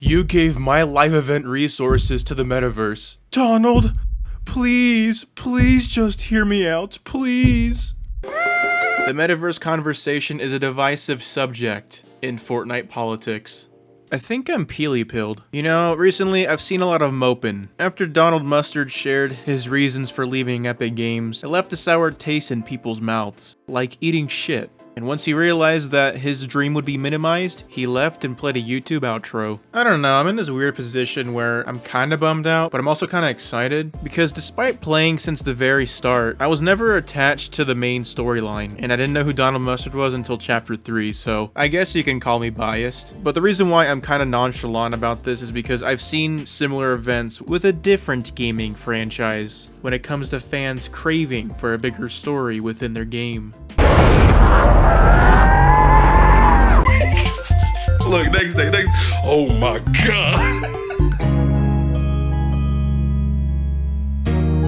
You gave my live event resources to the metaverse. Donald, please just hear me out, please. The metaverse conversation is a divisive subject in Fortnite politics. I think I'm peely-pilled. You know, recently I've seen a lot of moping. After Donald Mustard shared his reasons for leaving Epic Games, it left a sour taste in people's mouths, like eating shit. And once he realized that his dream would be minimized, he left and played a YouTube outro. I don't know, I'm in this weird position where I'm kinda bummed out, but I'm also kinda excited, because despite playing since the very start, I was never attached to the main storyline, and I didn't know who Donald Mustard was until Chapter 3, so I guess you can call me biased. But the reason why I'm kinda nonchalant about this is because I've seen similar events with a different gaming franchise when it comes to fans craving for a bigger story within their game. Look, next. Oh my god.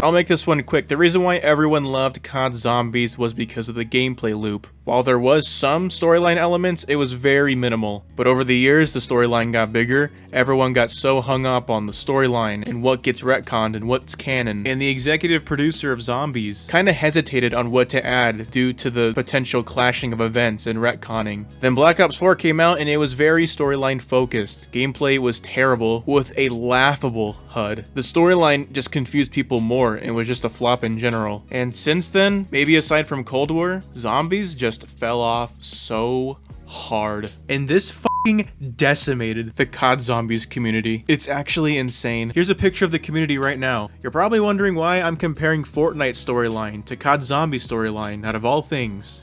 I'll make this one quick. The reason why everyone loved COD Zombies was because of the gameplay loop. While there was some storyline elements, it was very minimal. But over the years, the storyline got bigger. Everyone got so hung up on the storyline and what gets retconned and what's canon. And the executive producer of Zombies kinda hesitated on what to add due to the potential clashing of events and retconning. Then Black Ops 4 came out and it was very storyline focused. Gameplay was terrible with a laughable HUD. The storyline just confused people more and was just a flop in general. And since then, maybe aside from Cold War, Zombies just fell off so hard. And this fucking decimated the COD Zombies community. It's actually insane. Here's a picture of the community right now. You're probably wondering why I'm comparing Fortnite storyline to COD Zombies storyline, out of all things.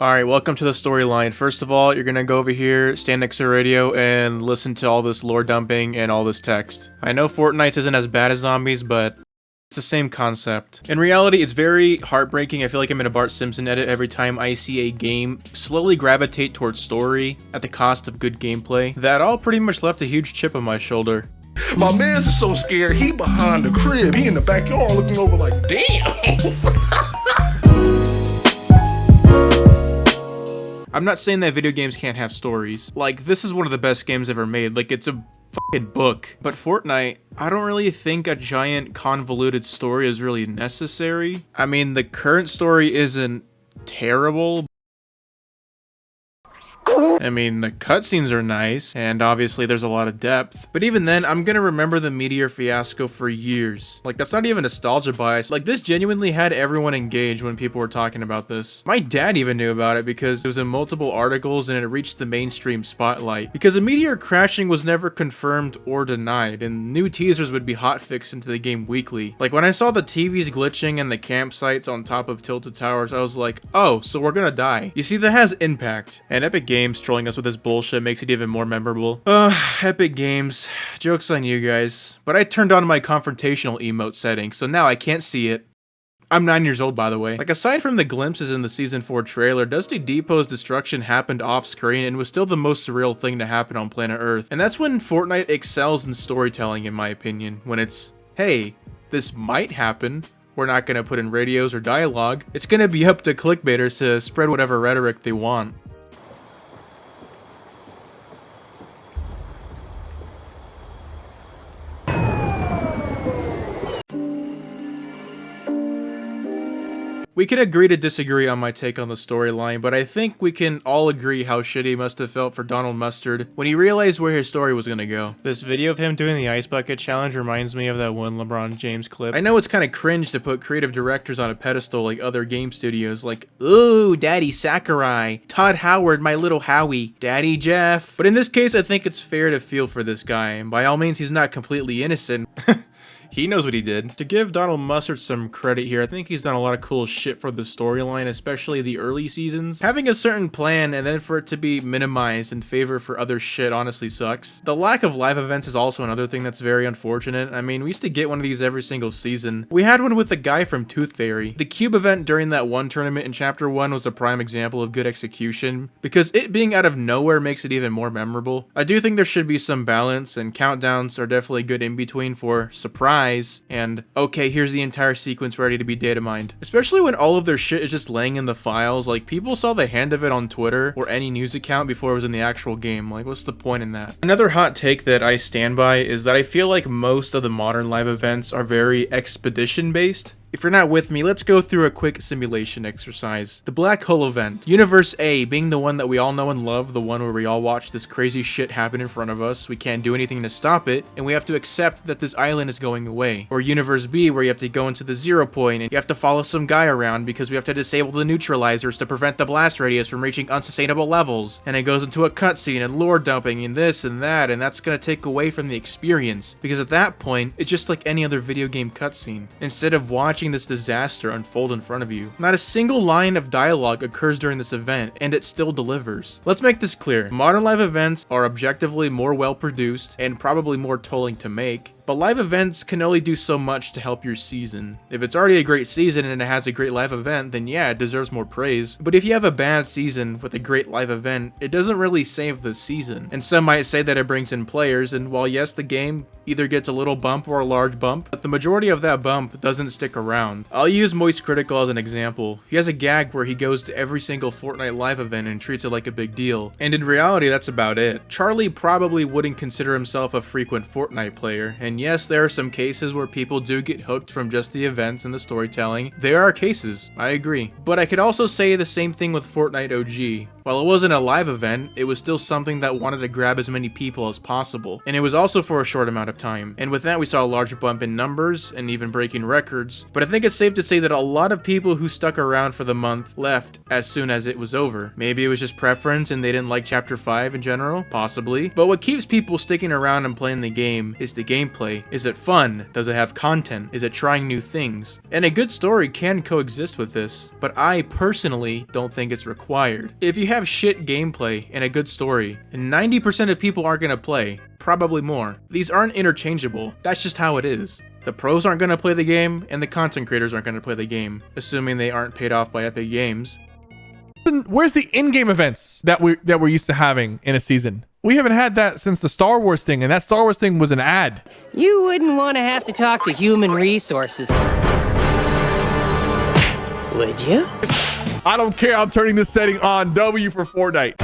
Alright, welcome to the storyline. First of all, you're gonna go over here, stand next to the radio, and listen to all this lore dumping and all this text. I know Fortnite isn't as bad as Zombies, but it's the same concept. In reality, it's very heartbreaking. I feel like I'm in a Bart Simpson edit every time I see a game slowly gravitate towards story at the cost of good gameplay. That all pretty much left a huge chip on my shoulder. My man's is so scared, he behind the crib. He in the backyard looking over like, damn. I'm not saying that video games can't have stories. Like, this is one of the best games ever made. Like, it's a fucking book. But Fortnite, I don't really think a giant convoluted story is really necessary. I mean, the current story isn't terrible. I mean, the cutscenes are nice, and obviously there's a lot of depth. But even then, I'm gonna remember the Meteor fiasco for years. Like, that's not even nostalgia bias. Like, this genuinely had everyone engaged when people were talking about this. My dad even knew about it because it was in multiple articles and it reached the mainstream spotlight. Because a meteor crashing was never confirmed or denied, and new teasers would be hotfixed into the game weekly. Like, when I saw the TVs glitching and the campsites on top of tilted towers, I was like, oh, so we're gonna die. You see, that has impact, and Epic Games trolling us with this bullshit makes it even more memorable. Epic Games. Joke's on you guys. But I turned on my confrontational emote setting, so now I can't see it. I'm 9 years old, by the way. Like, aside from the glimpses in the Season 4 trailer, Dusty Depot's destruction happened off-screen and was still the most surreal thing to happen on planet Earth. And that's when Fortnite excels in storytelling, in my opinion. When it's, hey, this might happen. We're not gonna put in radios or dialogue. It's gonna be up to clickbaiters to spread whatever rhetoric they want. We can agree to disagree on my take on the storyline, but I think we can all agree how shitty he must have felt for Donald Mustard when he realized where his story was gonna go. This video of him doing the ice bucket challenge reminds me of that one LeBron James clip. I know it's kinda cringe to put creative directors on a pedestal like other game studios, like, ooh, Daddy Sakurai, Todd Howard, my little Howie, Daddy Jeff. But in this case, I think it's fair to feel for this guy, and by all means, he's not completely innocent. He knows what he did. To give Donald Mustard some credit here, I think he's done a lot of cool shit for the storyline, especially the early seasons. Having a certain plan and then for it to be minimized in favor for other shit honestly sucks. The lack of live events is also another thing that's very unfortunate. I mean, we used to get one of these every single season. We had one with the guy from Tooth Fairy. The Cube event during that one tournament in Chapter 1 was a prime example of good execution, because it being out of nowhere makes it even more memorable. I do think there should be some balance, and countdowns are definitely good in between for surprise dies, and okay, here's the entire sequence ready to be data mined. Especially when all of their shit is just laying in the files. Like, people saw the hand of it on Twitter or any news account before it was in the actual game. Like, what's the point in that? Another hot take that I stand by is that I feel like most of the modern live events are very expedition based. If you're not with me, let's go through a quick simulation exercise. The Black Hole event. Universe A being the one that we all know and love, the one where we all watch this crazy shit happen in front of us, we can't do anything to stop it, and we have to accept that this island is going away. Or Universe B, where you have to go into the 0 point and you have to follow some guy around because we have to disable the neutralizers to prevent the blast radius from reaching unsustainable levels. And it goes into a cutscene and lore dumping and this and that, and that's gonna take away from the experience. Because at that point, it's just like any other video game cutscene. Instead of watching this disaster unfold in front of you, not a single line of dialogue occurs during this event, and it still delivers. Let's make this clear. Modern live events are objectively more well produced and probably more tolling to make, but live events can only do so much to help your season. If it's already a great season and it has a great live event, then yeah, it deserves more praise. But if you have a bad season with a great live event, it doesn't really save the season. And some might say that it brings in players, and while yes, the game either gets a little bump or a large bump, but the majority of that bump doesn't stick around. I'll use Moist Critical as an example. He has a gag where he goes to every single Fortnite live event and treats it like a big deal. And in reality, that's about it. Charlie probably wouldn't consider himself a frequent Fortnite player, and yes, there are some cases where people do get hooked from just the events and the storytelling. There are cases, I agree. But I could also say the same thing with Fortnite OG. While it wasn't a live event, it was still something that wanted to grab as many people as possible. And it was also for a short amount of time. And with that, we saw a large bump in numbers and even breaking records. But I think it's safe to say that a lot of people who stuck around for the month left as soon as it was over. Maybe it was just preference and they didn't like Chapter 5 in general, possibly. But what keeps people sticking around and playing the game is the gameplay. Is it fun? Does it have content? Is it trying new things? And a good story can coexist with this, but I personally don't think it's required. If you have shit gameplay and a good story, and 90% of people aren't gonna play, probably more. These aren't interchangeable, that's just how it is. The pros aren't gonna play the game, and the content creators aren't gonna play the game, assuming they aren't paid off by Epic Games. Where's the in-game events that we're used to having in a season? We haven't had that since the Star Wars thing, and that Star Wars thing was an ad. You wouldn't want to have to talk to human resources, would you? I don't care. I'm turning this setting on. W for Fortnite.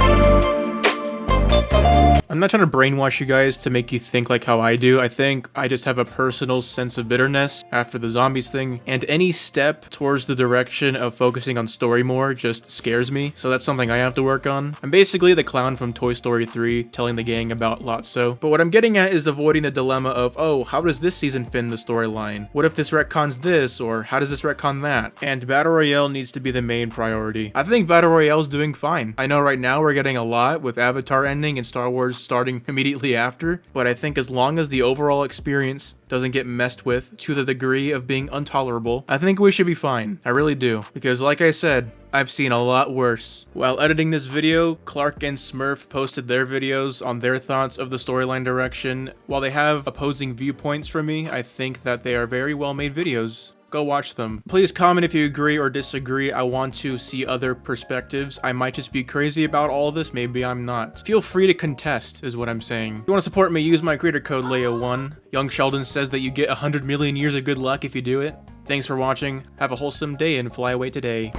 I'm not trying to brainwash you guys to make you think like how I do. I think I just have a personal sense of bitterness after the zombies thing, and any step towards the direction of focusing on story more just scares me, so that's something I have to work on. I'm basically the clown from Toy Story 3 telling the gang about Lotso, but what I'm getting at is avoiding the dilemma of, oh, how does this season fit in the storyline? What if this retcons this, or how does this retcon that? And Battle Royale needs to be the main priority. I think Battle Royale's doing fine. I know right now we're getting a lot with Avatar ending and Star Wars starting immediately after, but I think as long as the overall experience doesn't get messed with to the degree of being intolerable, I think we should be fine. I really do. Because like I said, I've seen a lot worse. While editing this video, Clark and Smurf posted their videos on their thoughts of the storyline direction. While they have opposing viewpoints from me, I think that they are very well made videos. Go watch them. Please comment if you agree or disagree. I want to see other perspectives. I might just be crazy about all of this, maybe I'm not. Feel free to contest, is what I'm saying. If you want to support me, use my creator code Leo1. Young Sheldon says that you get 100 million years of good luck if you do it. Thanks for watching. Have a wholesome day and fly away today.